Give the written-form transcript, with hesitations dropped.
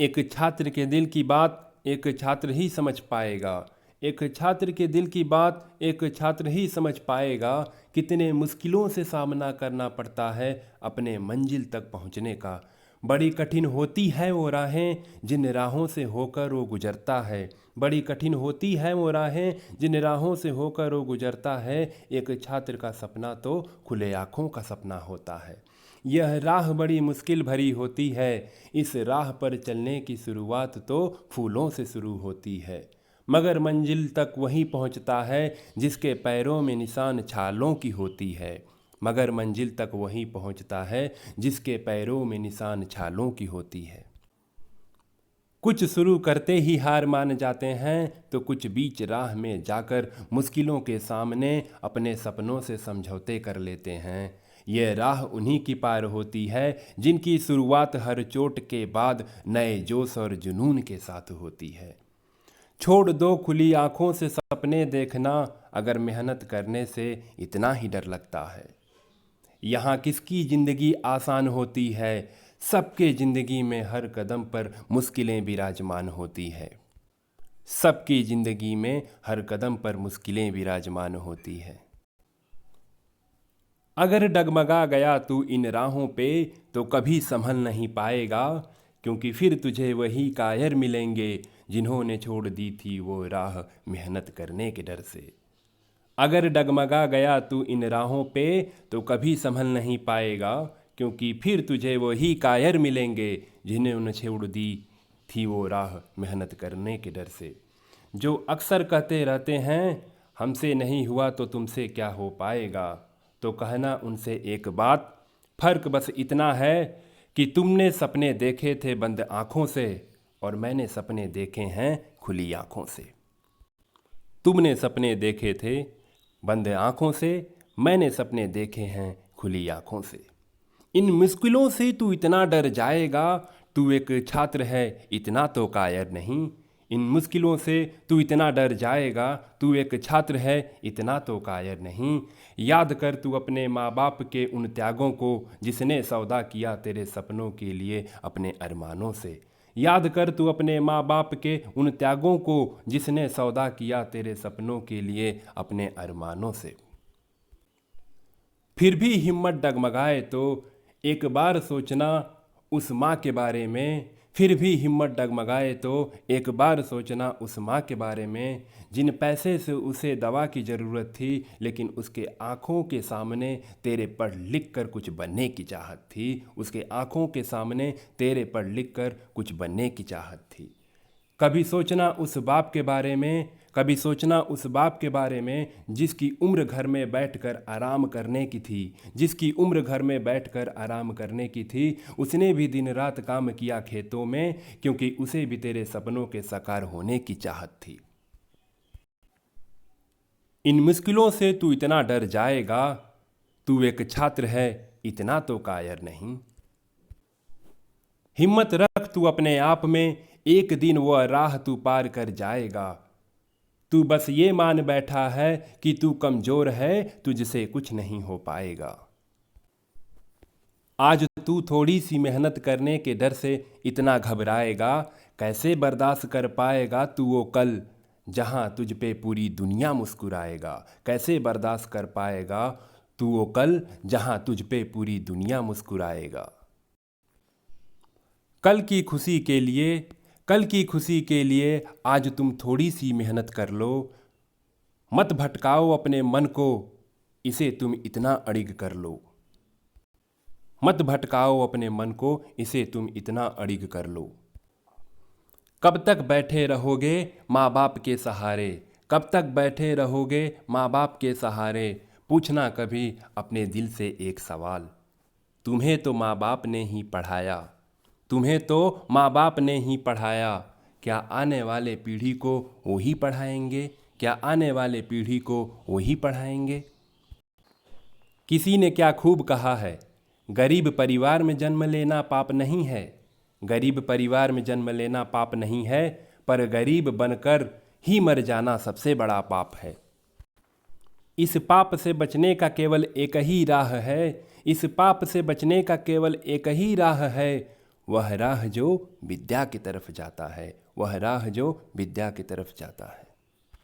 एक छात्र के दिल की बात एक छात्र ही समझ पाएगा। एक छात्र के दिल की बात एक छात्र ही समझ पाएगा। कितने मुश्किलों से सामना करना पड़ता है अपने मंजिल तक पहुंचने का। बड़ी कठिन होती है वो राहें जिन राहों से होकर वो गुजरता है। बड़ी कठिन होती है वो राहें जिन राहों से होकर वो गुजरता है। एक छात्र का सपना तो खुले आँखों का सपना होता है। यह राह बड़ी मुश्किल भरी होती है। इस राह पर चलने की शुरुआत तो फूलों से शुरू होती है, मगर मंजिल तक वही पहुंचता है जिसके पैरों में निशान छालों की होती है। मगर मंजिल तक वही पहुंचता है जिसके पैरों में निशान छालों की होती है। कुछ शुरू करते ही हार मान जाते हैं तो कुछ बीच राह में जाकर मुश्किलों के सामने अपने सपनों से समझौते कर लेते हैं। यह राह उन्हीं की पार होती है जिनकी शुरुआत हर चोट के बाद नए जोश और जुनून के साथ होती है। छोड़ दो खुली आंखों से सपने देखना, अगर मेहनत करने से इतना ही डर लगता है। यहाँ किसकी ज़िंदगी आसान होती है, सबके ज़िंदगी में हर कदम पर मुश्किलें विराजमान होती है। सबकी ज़िंदगी में हर कदम पर मुश्किलें विराजमान होती है। अगर डगमगा गया तू इन राहों पे तो कभी संभल नहीं पाएगा, क्योंकि फिर तुझे वही कायर मिलेंगे जिन्होंने छोड़ दी थी वो राह मेहनत करने के डर से। अगर डगमगा गया तू इन राहों पे तो कभी संभल नहीं पाएगा, क्योंकि फिर तुझे वही कायर मिलेंगे जिन्होंने छोड़ दी थी वो राह मेहनत करने के डर से। जो अक्सर कहते रहते हैं हमसे नहीं हुआ तो तुमसे क्या हो पाएगा, तो कहना उनसे एक बात, फ़र्क बस इतना है कि तुमने सपने देखे थे बंद आँखों से और मैंने सपने देखे हैं खुली आँखों से। तुमने सपने देखे थे बंद आँखों से, मैंने सपने देखे हैं खुली आँखों से। इन मुश्किलों से तू इतना डर जाएगा, तू एक छात्र है इतना तो कायर नहीं। इन मुश्किलों से तू इतना डर जाएगा, तू एक छात्र है इतना तो कायर नहीं। याद कर तू अपने माँ बाप के उन त्यागों को जिसने सौदा किया तेरे सपनों के लिए अपने अरमानों से। याद कर तू अपने माँ बाप के उन त्यागों को जिसने सौदा किया तेरे सपनों के लिए अपने अरमानों से। फिर भी हिम्मत डगमगाए तो एक बार सोचना उस माँ के बारे में। फिर भी हिम्मत डगमगाए तो एक बार सोचना उस माँ के बारे में जिन पैसे से उसे दवा की ज़रूरत थी, लेकिन उसके आँखों के सामने तेरे पढ़ लिख कर कुछ बनने की चाहत थी। उसके आँखों के सामने तेरे पढ़ लिख कर कुछ बनने की चाहत थी। कभी सोचना उस बाप के बारे में, कभी सोचना उस बाप के बारे में जिसकी उम्र घर में बैठकर आराम करने की थी। जिसकी उम्र घर में बैठकर आराम करने की थी। उसने भी दिन रात काम किया खेतों में, क्योंकि उसे भी तेरे सपनों के साकार होने की चाहत थी। इन मुश्किलों से तू इतना डर जाएगा, तू एक छात्र है इतना तो कायर नहीं। हिम्मत रख तू अपने आप में, एक दिन वह राह तू पार कर जाएगा। तू बस ये मान बैठा है कि तू कमज़ोर है, तुझसे कुछ नहीं हो पाएगा। आज तू थोड़ी सी मेहनत करने के डर से इतना घबराएगा, कैसे बर्दाश्त कर पाएगा तू वो कल जहाँ तुझ पे पूरी दुनिया मुस्कुराएगा। कैसे बर्दाश्त कर पाएगा तू वो कल जहाँ तुझ पे पूरी दुनिया मुस्कुराएगा। कल की खुशी के लिए, कल की खुशी के लिए आज तुम थोड़ी सी मेहनत कर लो। मत भटकाओ अपने मन को, इसे तुम इतना अड़िग कर लो। मत भटकाओ अपने मन को, इसे तुम इतना अड़िग कर लो। कब तक बैठे रहोगे माँ बाप के सहारे, कब तक बैठे रहोगे माँ बाप के सहारे। पूछना कभी अपने दिल से एक सवाल, तुम्हें तो माँ बाप ने ही पढ़ाया, तुम्हें तो माँ बाप ने ही पढ़ाया। क्या आने वाले पीढ़ी को वही पढ़ाएंगे, क्या आने वाले पीढ़ी को वही पढ़ाएंगे। किसी ने क्या खूब कहा है, गरीब परिवार में जन्म लेना पाप नहीं है। गरीब परिवार में जन्म लेना पाप नहीं है, पर गरीब बनकर ही मर जाना सबसे बड़ा पाप है। इस पाप से बचने का केवल एक ही राह है, इस पाप से बचने का केवल एक ही राह है, वह राह जो विद्या की तरफ जाता है, वह राह जो विद्या की तरफ जाता है।